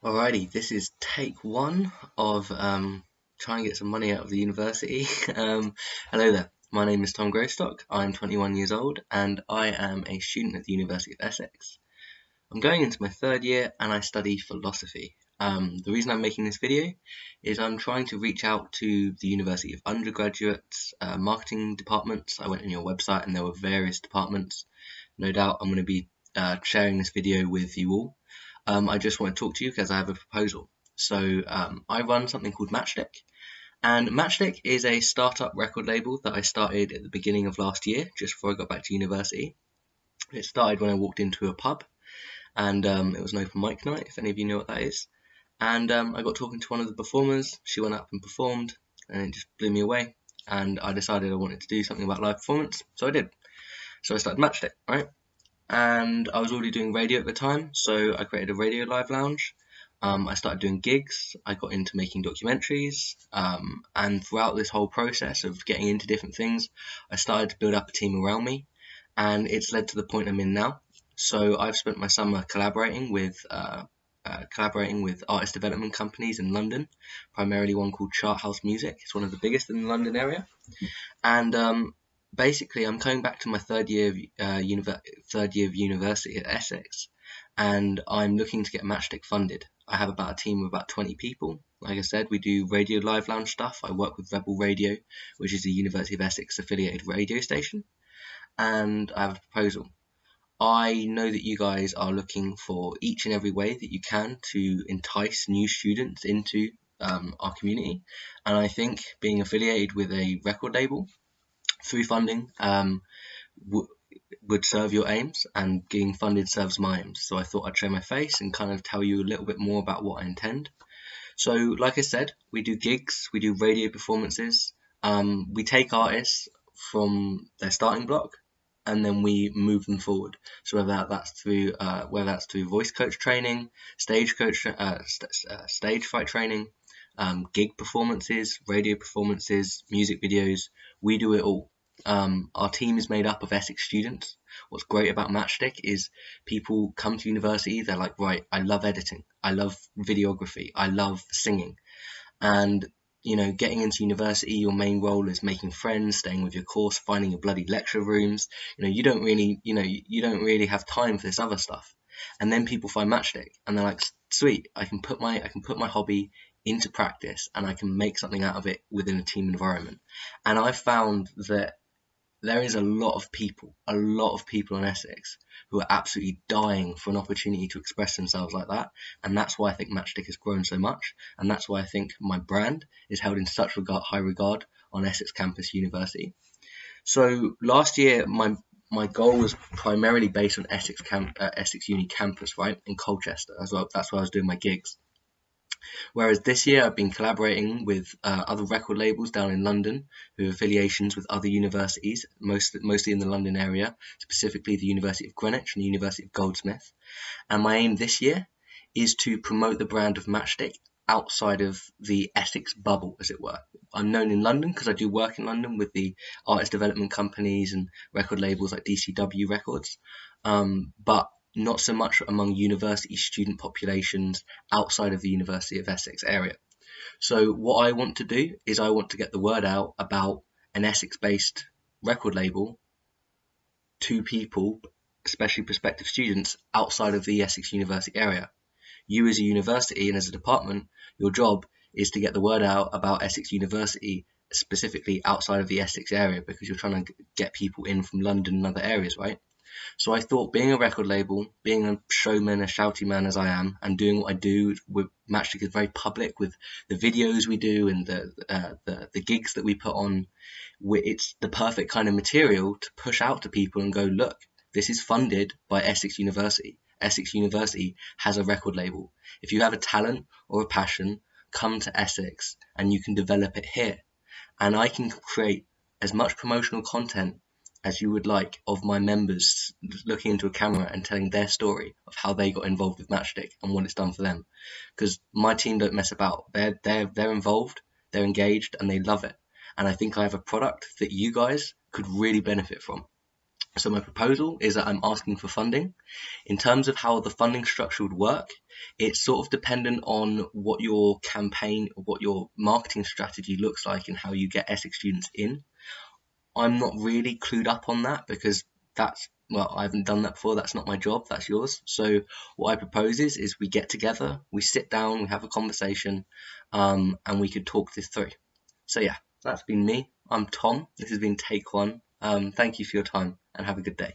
Alrighty, this is take one of trying to get some money out of the university. Hello there, my name is Tom Greystock. I'm 21 years old and I am a student at the University of Essex. I'm going into my third year and I study philosophy. The reason I'm making this video is I'm trying to reach out to the University of undergraduates, marketing departments. I went on your website and there were various departments. No doubt I'm going to be sharing this video with you all. I just want to talk to you because I have a proposal. So I run something called Matchstick, and Matchstick is a startup record label that I started at the beginning of last year, just before I got back to university. It started when I walked into a pub, and it was an open mic night, if any of you know what that is. And I got talking to one of the performers. She went up and performed, and it just blew me away. And I decided I wanted to do something about live performance, so I did. So I started Matchstick, right? And I was already doing radio at the time, so I created a radio live lounge. I started doing gigs, I got into making documentaries, and throughout this whole process of getting into different things, I started to build up a team around me, and it's led to the point I'm in now. So I've spent my summer collaborating with artist development companies in London, primarily one called Charthouse Music. It's one of the biggest in the London area, and basically, I'm coming back to my third year of university at Essex, and I'm looking to get Matchstick funded. I have about a team of about 20 people. Like I said, we do radio live lounge stuff. I work with Rebel Radio, which is a University of Essex affiliated radio station, and I have a proposal. I know that you guys are looking for each and every way that you can to entice new students into our community, and I think being affiliated with a record label through funding would serve your aims, and getting funded serves my aims. So I thought I'd show my face and kind of tell you a little bit more about what I intend. So like I said, we do gigs, we do radio performances, we take artists from their starting block and then we move them forward. So whether that's through voice coach training, stage fright training, gig performances, radio performances, music videos, we do it all. Our team is made up of Essex students. What's great about Matchstick is people come to university, they're like, right, I love editing, I love videography, I love singing. And getting into university, your main role is making friends, staying with your course, finding your bloody lecture rooms. You don't really have time for this other stuff. And then people find Matchstick and they're like, sweet, I can put my hobby into practice and I can make something out of it within a team environment. And I've found that there is a lot of people in Essex who are absolutely dying for an opportunity to express themselves like that. And that's why I think Matchstick has grown so much. And that's why I think my brand is held in such high regard on Essex Campus University. So last year, my goal was primarily based on Essex Uni campus, right, in Colchester as well. That's where I was doing my gigs. Whereas this year I've been collaborating with other record labels down in London who have affiliations with other universities, mostly in the London area, specifically the University of Greenwich and the University of Goldsmith. And my aim this year is to promote the brand of Matchstick outside of the Essex bubble, as it were. I'm known in London because I do work in London with the artist development companies and record labels like DCW Records, but not so much among university student populations outside of the University of Essex area. So what I want to do is I want to get the word out about an Essex-based record label to people, especially prospective students, outside of the Essex University area. You as a university and as a department, your job is to get the word out about Essex University, specifically outside of the Essex area, because you're trying to get people in from London and other areas, right? So I thought, being a record label, being a showman, a shouty man as I am, and doing what I do with Matchstick is very public with the videos we do and the gigs that we put on. It's the perfect kind of material to push out to people and go, look, this is funded by Essex University. Essex University has a record label. If you have a talent or a passion, come to Essex and you can develop it here. And I can create as much promotional content as you would like of my members looking into a camera and telling their story of how they got involved with Matchstick and what it's done for them. Because my team don't mess about. They're involved, they're engaged, and they love it. And I think I have a product that you guys could really benefit from. So my proposal is that I'm asking for funding. In terms of how the funding structure would work, it's sort of dependent on what your campaign, what your marketing strategy looks like and how you get Essex students in. I'm not really clued up on that because I haven't done that before. That's not my job. That's yours. So what I propose is we get together, we sit down, we have a conversation, and we could talk this through. So yeah, that's been me. I'm Tom. This has been Take One. Thank you for your time and have a good day.